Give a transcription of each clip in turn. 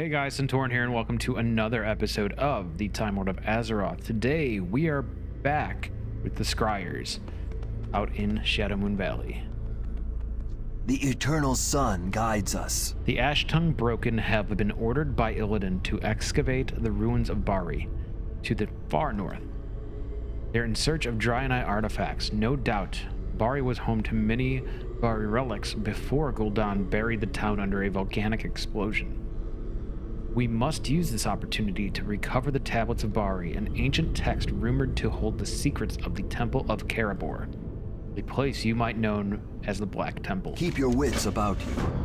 Hey guys, Centauran here, and welcome to another episode of the Timelord of Azeroth. Today, we are back with the Scryers out in Shadowmoon Valley. The eternal sun guides us. The Ash-Tongue Broken have been ordered by Illidan to excavate the ruins of Bari to the far north. They're in search of Draenei artifacts. No doubt, Bari was home to many Bari relics before Gul'dan buried the town under a volcanic explosion. We must use this opportunity to recover the tablets of Bari, an ancient text rumored to hold the secrets of the Temple of Karabor, a place you might know as the Black Temple. Keep your wits about you.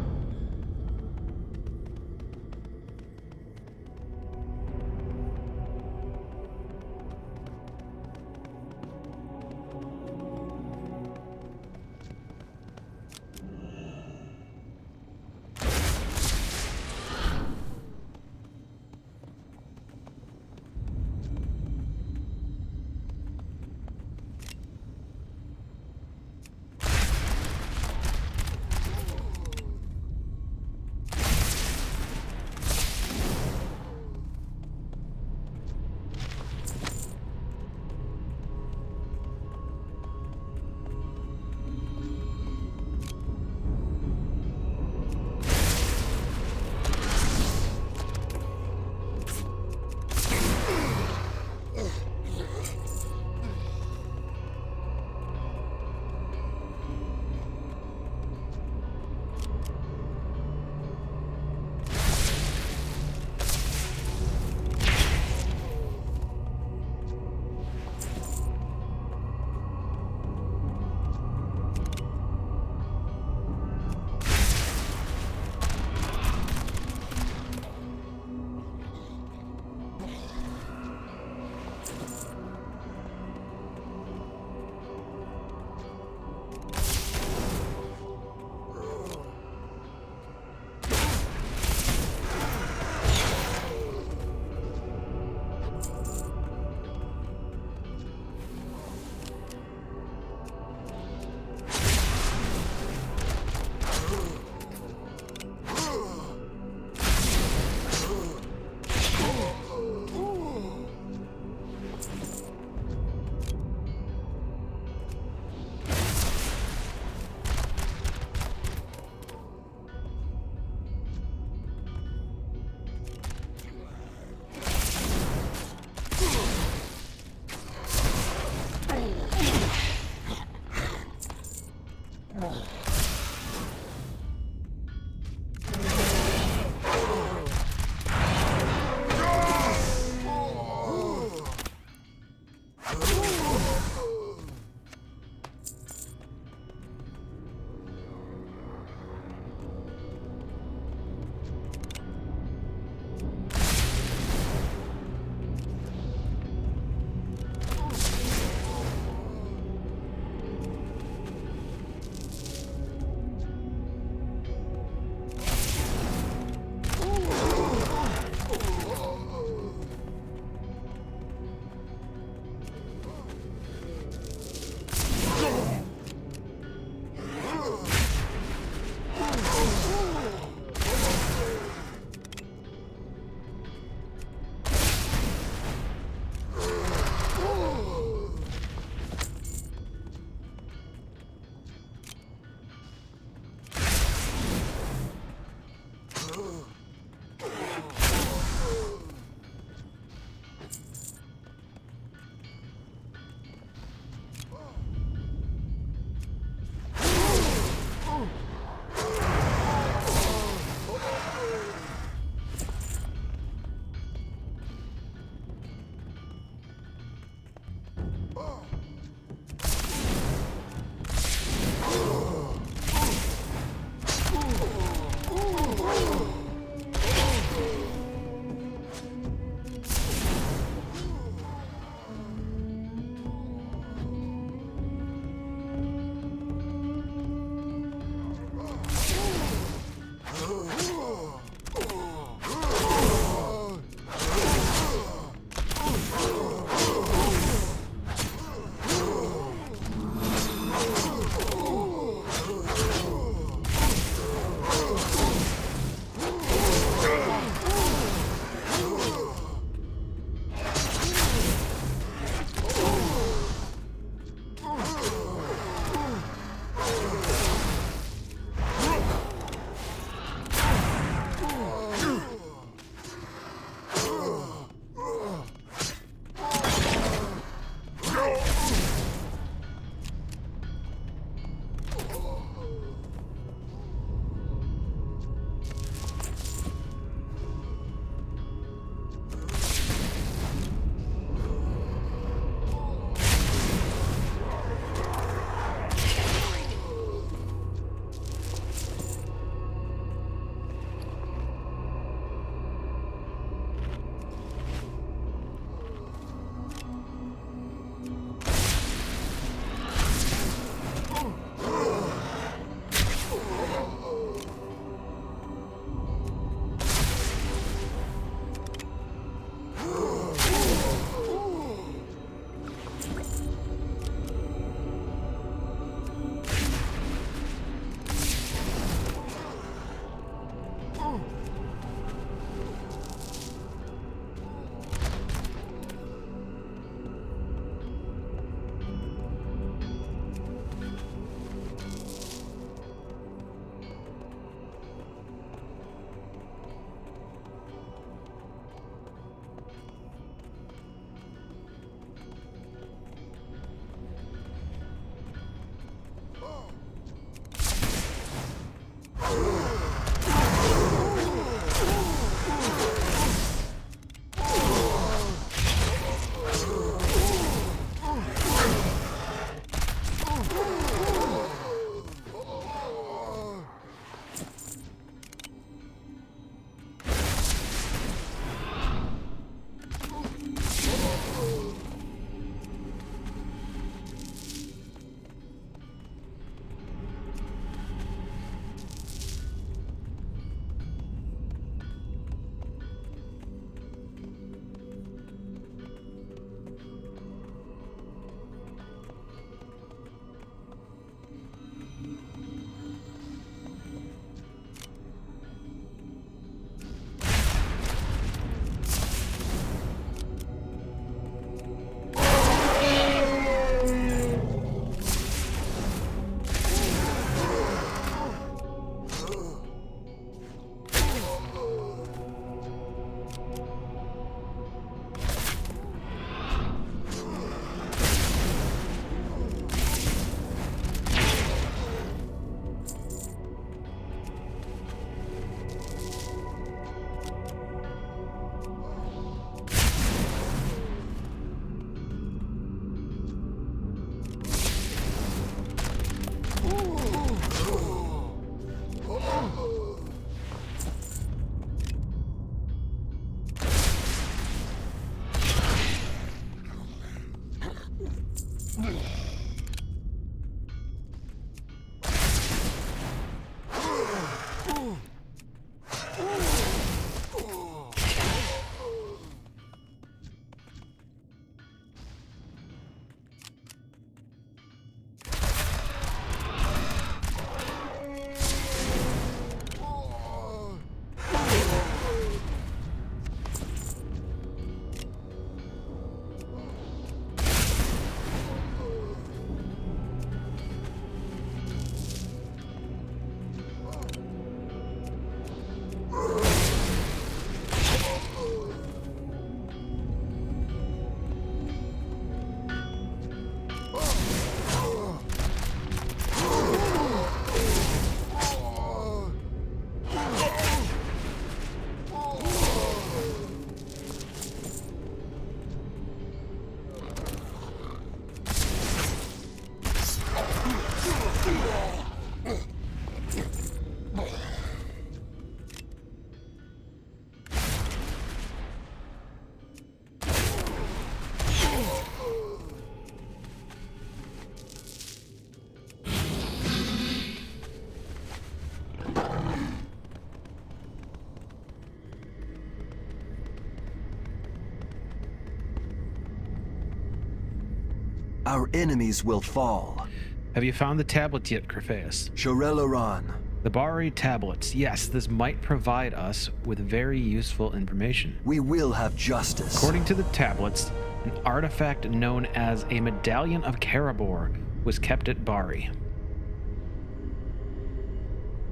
our enemies will fall. Have you found the tablets yet, Crephaeus? Shorelaran. The Bari tablets. Yes, this might provide us with very useful information. We will have justice. According to the tablets, an artifact known as a Medallion of Karabor was kept at Bari.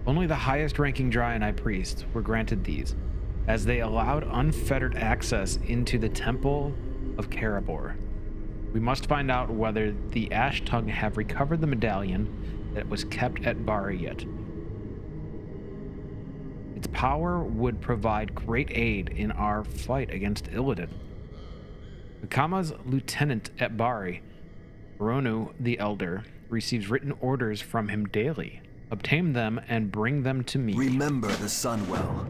Only the highest-ranking Draenei priests were granted these, as they allowed unfettered access into the Temple of Karabor. We must find out whether the Ash Tongue have recovered the medallion that was kept at Bari yet. Its power would provide great aid in our fight against Illidan. Akama's lieutenant at Bari, Ronu the Elder, receives written orders from him daily. Obtain them and bring them to me. Remember the sun well.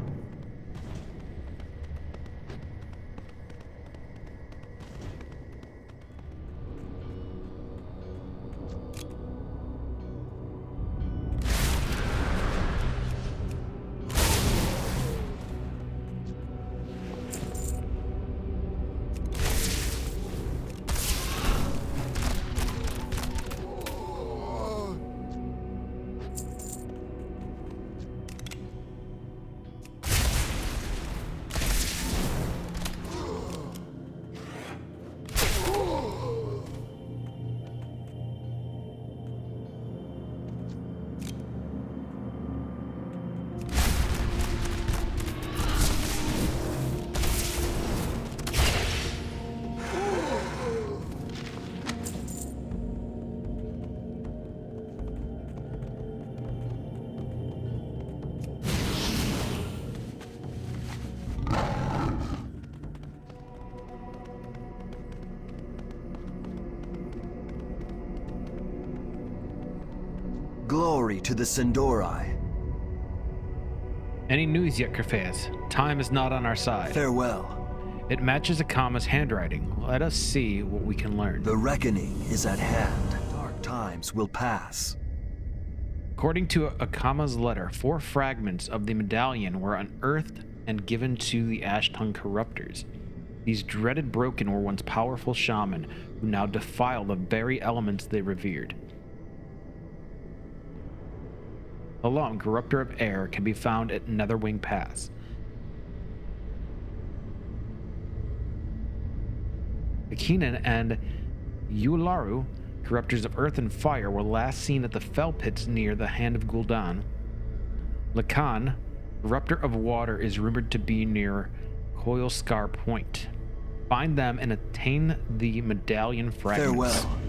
Glory to the Sindori. Any news yet, Crephaeus? Time is not on our side. Farewell. It matches Akama's handwriting. Let us see what we can learn. The reckoning is at hand. Dark times will pass. According to Akama's letter, 4 fragments of the medallion were unearthed and given to the Ash-Tongue corruptors. These dreaded Broken were once powerful shaman who now defile the very elements they revered. Alone, Corruptor of Air can be found at Netherwing Pass. Akinan and Yularu, Corruptors of Earth and Fire, were last seen at the Fell Pits near the Hand of Gul'dan. Lacan, Corruptor of Water, is rumored to be near Coilscar Point. Find them and attain the medallion fragments. Farewell.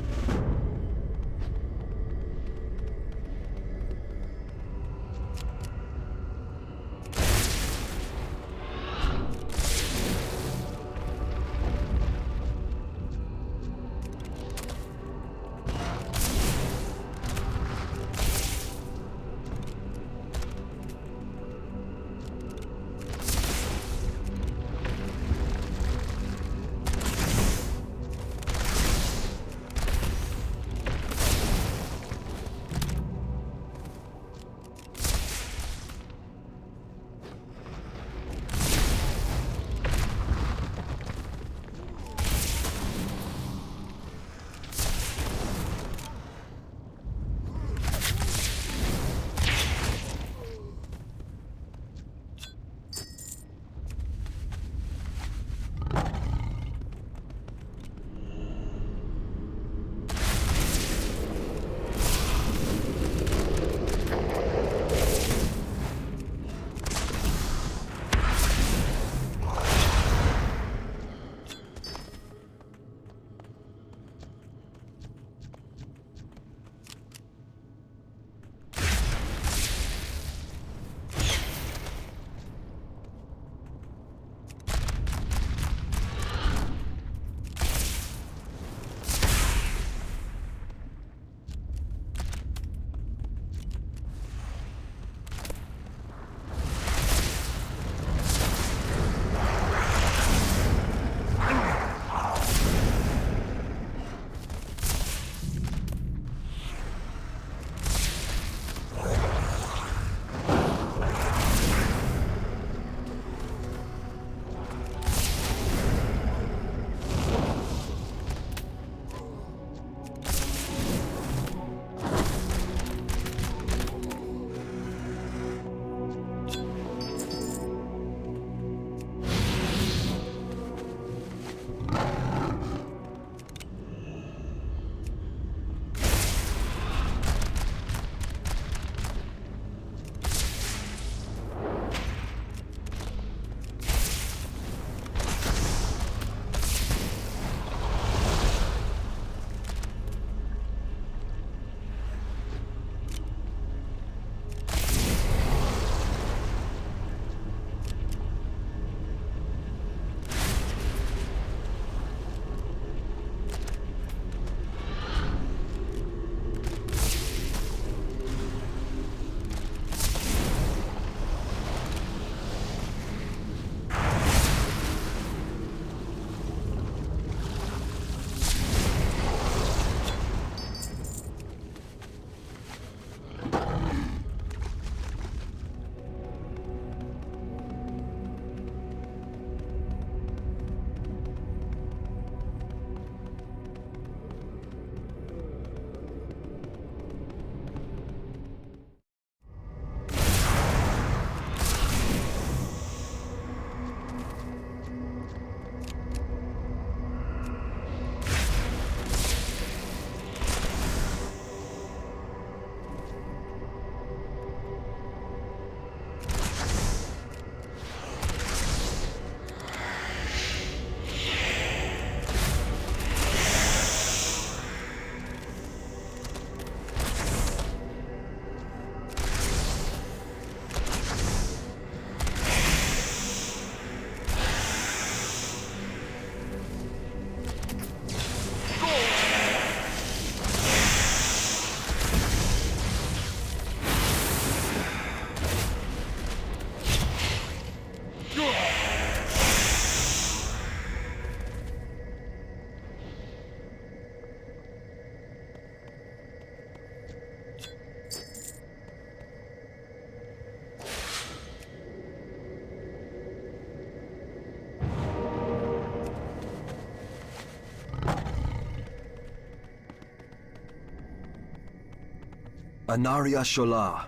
Anaria Shola.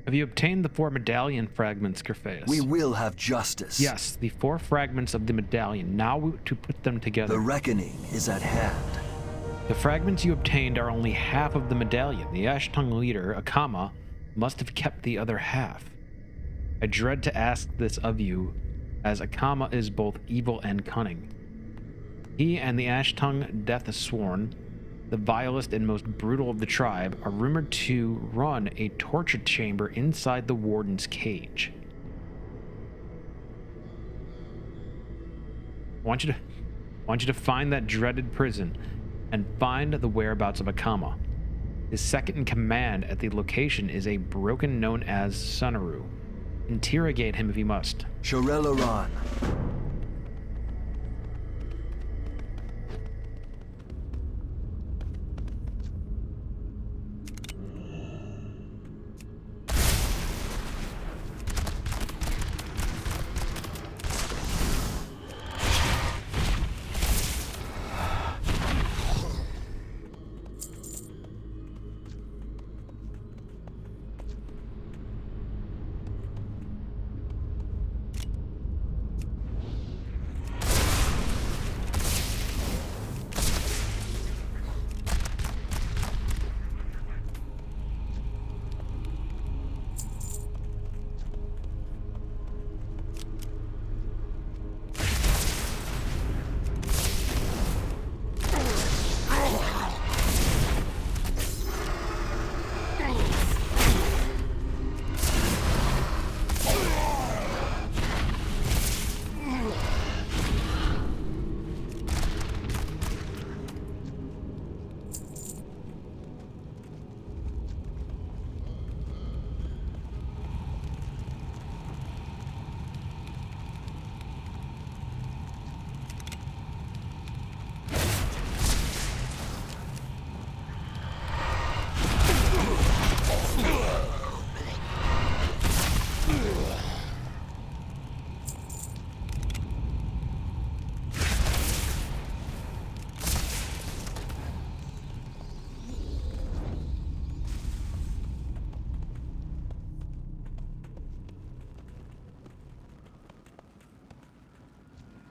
Have you obtained the 4 medallion fragments, Crephaeus? We will have justice. Yes, the 4 fragments of the medallion. Now to put them together. The reckoning is at hand. The fragments you obtained are only half of the medallion. The Ash-Tongue leader, Akama, must have kept the other half. I dread to ask this of you, as Akama is both evil and cunning. He and the Ash-Tongue Death Sworn, the vilest and most brutal of the tribe, are rumored to run a torture chamber inside the warden's cage. I want you to find that dreaded prison and find the whereabouts of Akama. His second in command at the location is a broken known as Sunaru. Interrogate him if you must. Shorelaran.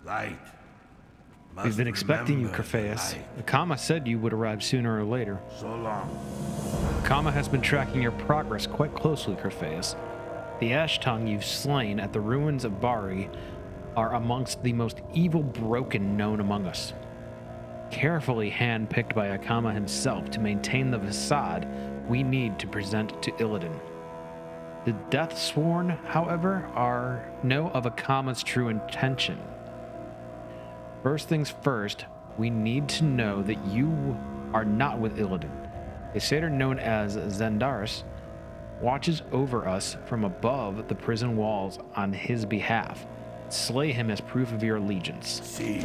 Light. We've been expecting you, Crephaeus. Akama said you would arrive sooner or later. So long. Akama has been tracking your progress quite closely, Crephaeus. The Ash-Tongue you've slain at the ruins of Bari are amongst the most evil broken known among us. Carefully hand-picked by Akama himself to maintain the facade we need to present to Illidan. The Death Sworn, however, know of Akama's true intention. First things first, we need to know that you are not with Illidan. A satyr known as Zendaris watches over us from above the prison walls on his behalf. Slay him as proof of your allegiance. See.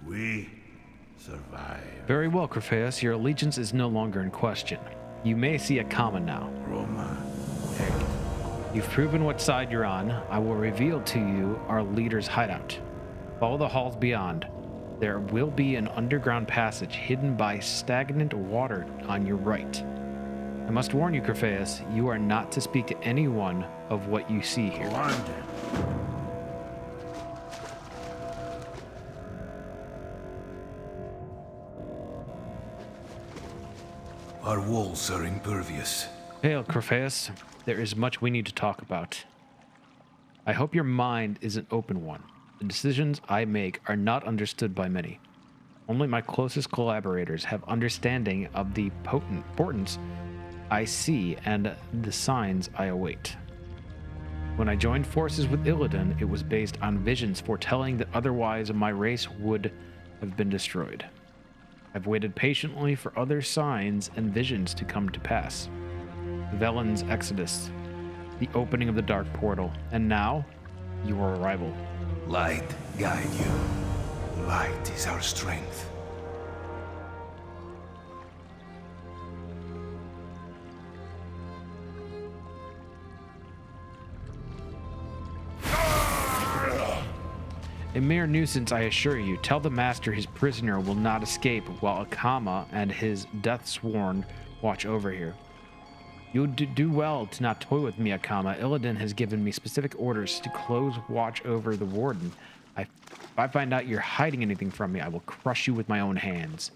We survive. Very well, Crephaeus. Your allegiance is no longer in question. You may see Akama now. Roma. Heck. You've proven what side you're on. I will reveal to you our leader's hideout. Follow the halls beyond. There will be an underground passage hidden by stagnant water on your right. I must warn you, Crephaeus, you are not to speak to anyone of what you see here. Go on then. Our walls are impervious. Hail, Crofeus. There is much we need to talk about. I hope your mind is an open one. The decisions I make are not understood by many. Only my closest collaborators have understanding of the importance I see and the signs I await. When I joined forces with Illidan, it was based on visions foretelling that otherwise my race would have been destroyed. I've waited patiently for other signs and visions to come to pass. Velen's exodus, the opening of the Dark Portal, and now, your arrival. Light guide you. Light is our strength. A mere nuisance, I assure you. Tell the Master his prisoner will not escape while Akama and his Deathsworn watch over here. You would do well to not toy with me, Akama. Illidan has given me specific orders to close watch over the Warden. If I find out you're hiding anything from me, I will crush you with my own hands.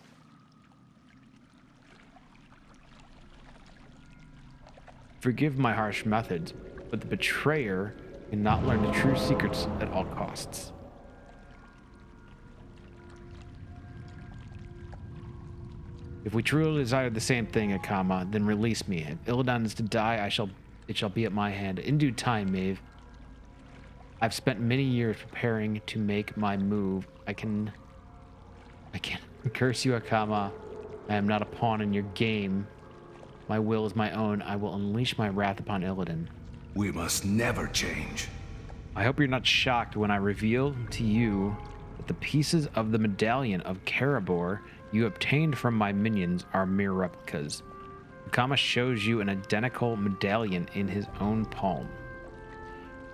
Forgive my harsh methods, but the betrayer cannot learn the true secrets at all costs. If we truly desire the same thing, Akama, then release me. If Illidan is to die, it shall be at my hand. In due time, Maeve. I've spent many years preparing to make my move. I can curse you, Akama. I am not a pawn in your game. My will is my own. I will unleash my wrath upon Illidan. We must never change. I hope you're not shocked when I reveal to you that the pieces of the medallion of Karabor you obtained from my minions are mere replicas. Akama shows you an identical medallion in his own palm.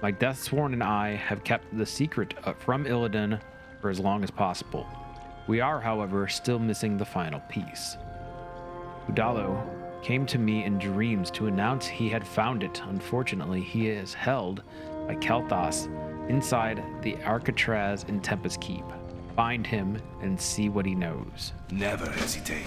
My Deathsworn and I have kept the secret from Illidan for as long as possible. We are, however, still missing the final piece. Udalo came to me in dreams to announce he had found it. Unfortunately, he is held by Kel'Thas inside the Arcatraz in Tempest Keep. Find him and see what he knows. Never hesitate.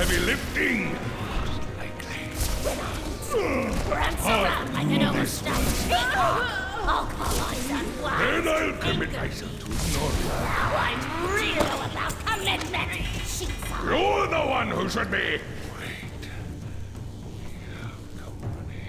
heavy lifting. Prance around like an overstuffed peacock. All colors and Then wise. I'll commit myself to ignore you. Now I'm real about commitment. She's all You're the one who should be. Wait. We have company.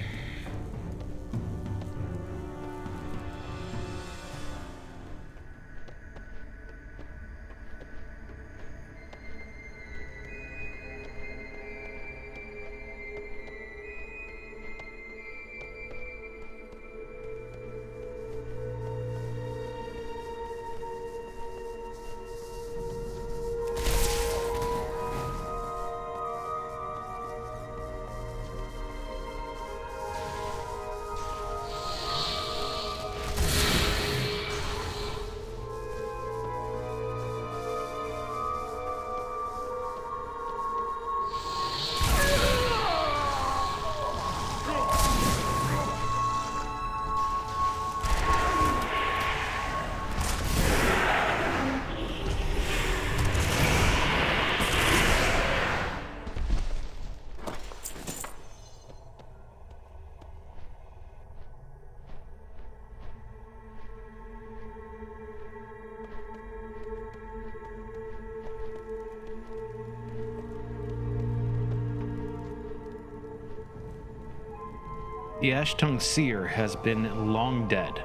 The Ash-Tongue Seer has been long dead.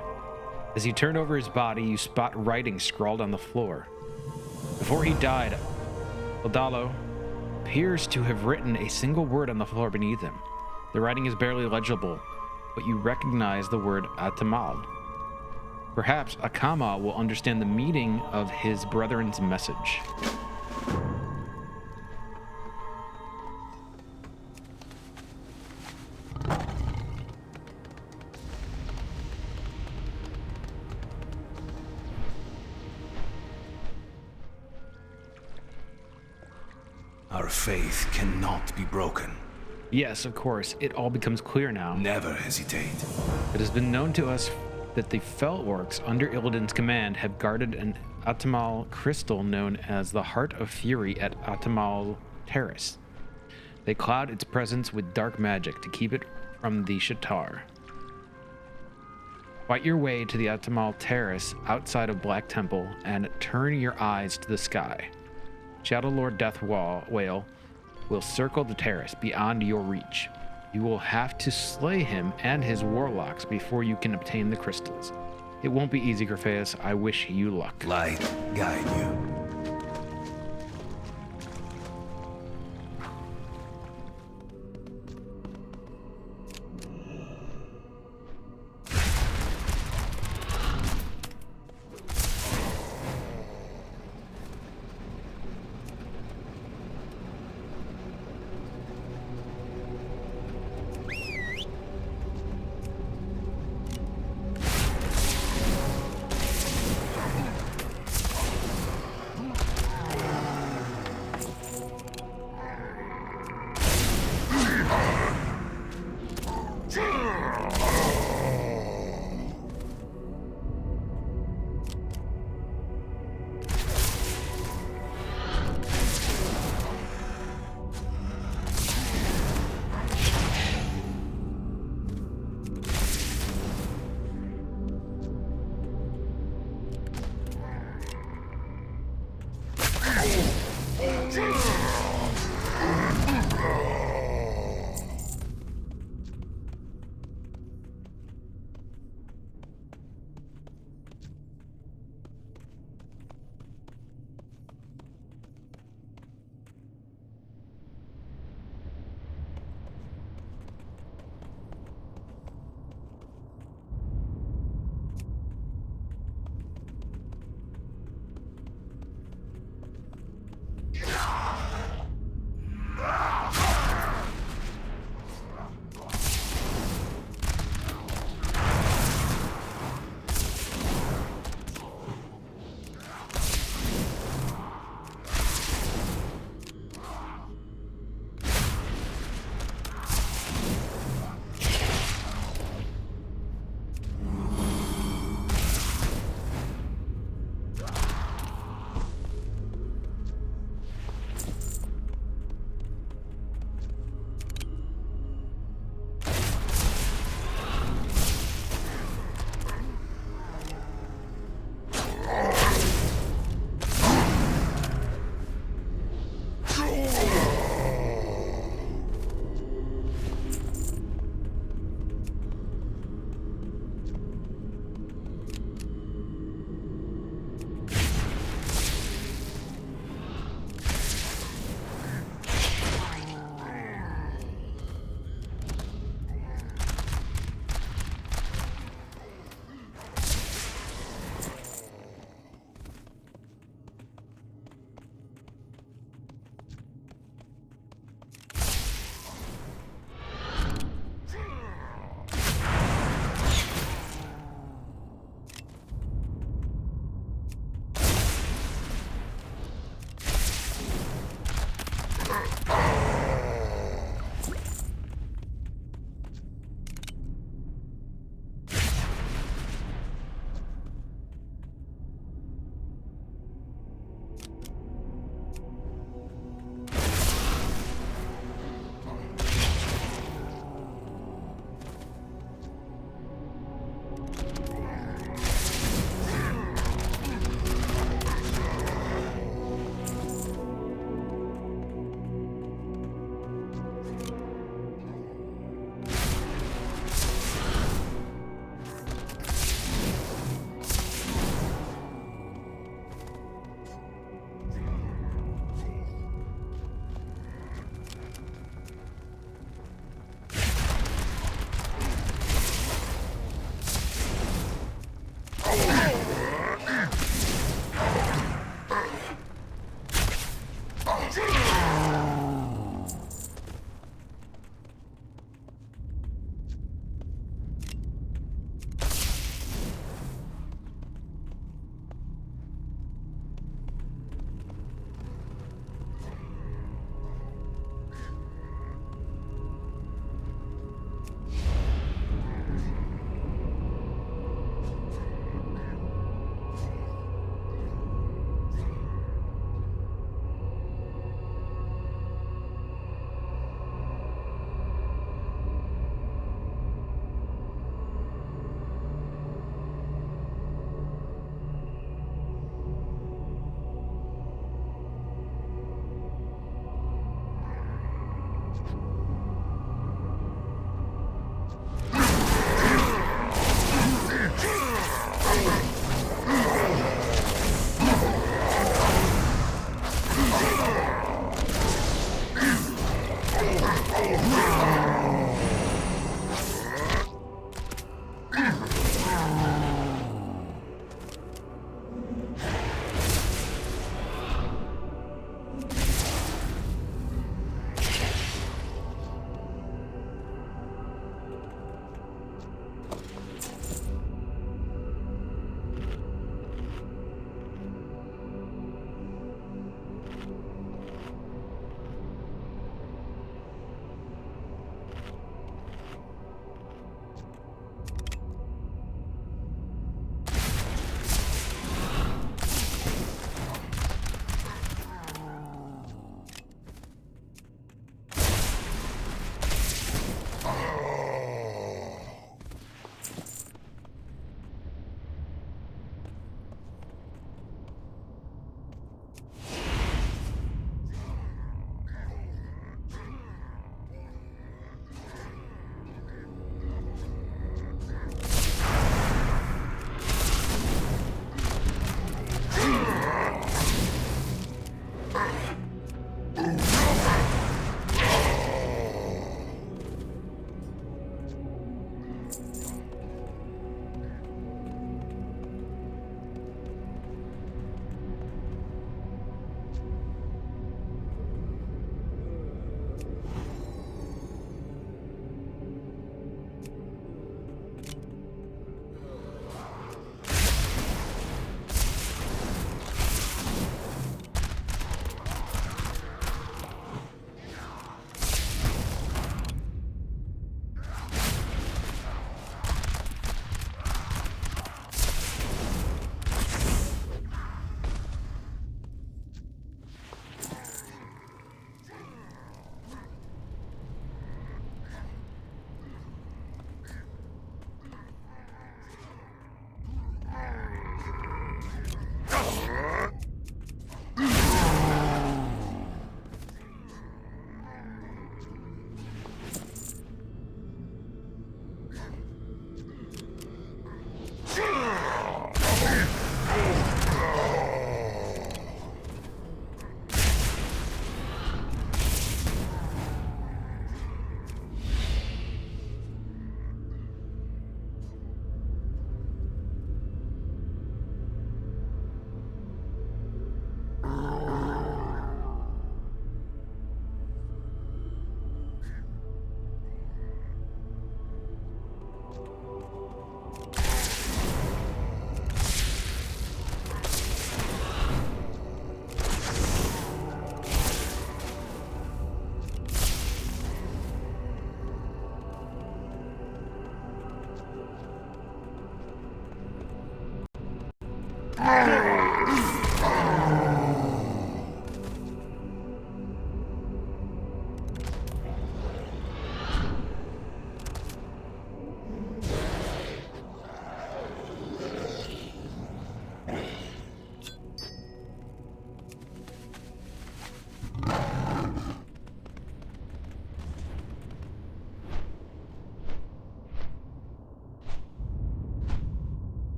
As you turn over his body, you spot writing scrawled on the floor. Before he died, Odalo appears to have written a single word on the floor beneath him. The writing is barely legible, but you recognize the word Atamal. Perhaps Akama will understand the meaning of his brethren's message. Our faith cannot be broken. Yes, of course, it all becomes clear now. Never hesitate. It has been known to us that the Fell Orcs under Illidan's command have guarded an Atamal crystal known as the Heart of Fury at Atamal Terrace. They cloud its presence with dark magic to keep it from the Shatar. Fight your way to the Atamal Terrace outside of Black Temple and turn your eyes to the sky. Shadow Lord Whale will circle the terrace beyond your reach. You will have to slay him and his warlocks before you can obtain the crystals. It won't be easy, Grafeus. I wish you luck. Light guide you.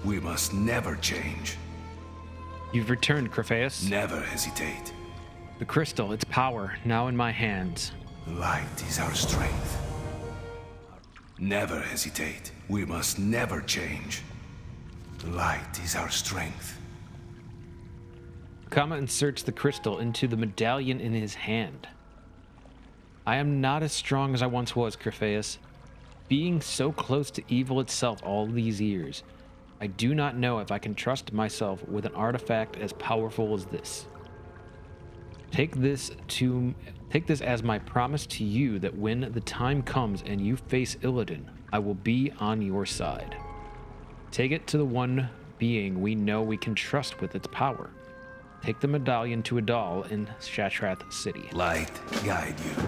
We must never change. You've returned, Crephaeus. Never hesitate. The crystal, its power, now in my hands. Light is our strength. Never hesitate. We must never change. Light is our strength. Akama inserts the crystal into the medallion in his hand. I am not as strong as I once was, Crephaeus. Being so close to evil itself all these years, I do not know if I can trust myself with an artifact as powerful as this. Take this as my promise to you that when the time comes and you face Illidan, I will be on your side. Take it to the one being we know we can trust with its power. Take the medallion to Adal in Shattrath City. Light guide you.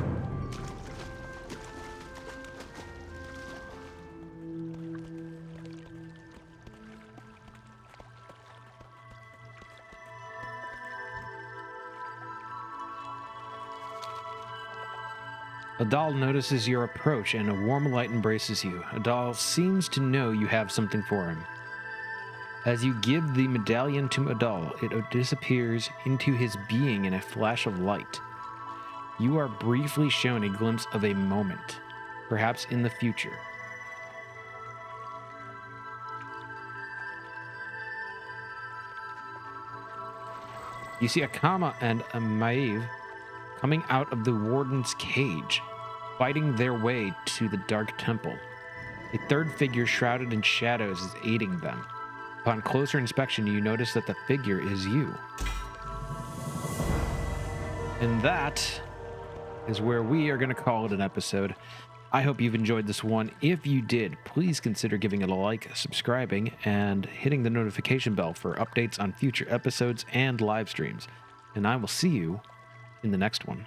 Adal notices your approach and a warm light embraces you. Adal seems to know you have something for him. As you give the medallion to Adal, it disappears into his being in a flash of light. You are briefly shown a glimpse of a moment, perhaps in the future. You see Akama and Immersive coming out of the warden's cage, fighting their way to the Dark Temple. A third figure shrouded in shadows is aiding them. Upon closer inspection, you notice that the figure is you. And that is where we are going to call it an episode. I hope you've enjoyed this one. If you did, please consider giving it a like, subscribing, and hitting the notification bell for updates on future episodes and live streams. And I will see you in the next one.